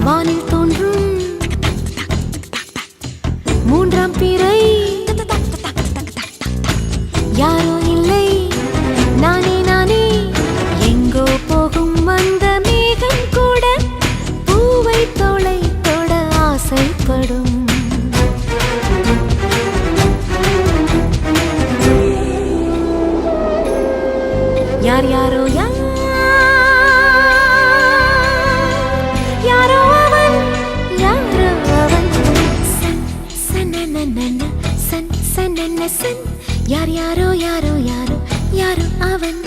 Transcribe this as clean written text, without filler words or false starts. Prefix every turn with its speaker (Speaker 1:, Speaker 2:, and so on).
Speaker 1: வானில் தோன்றும் மூன்றாம் பிறை யாரோ இல்லை நானே நானே எங்கோ போகும் வந்த மேகம் கூட பூவை தோளை தொட ஆசைப்படும் யார் யாரோ யாரோ அவன் சன் சனனன சன் சனன சன் யார் யாரோ யாரோ யாரோ யாரோ அவன்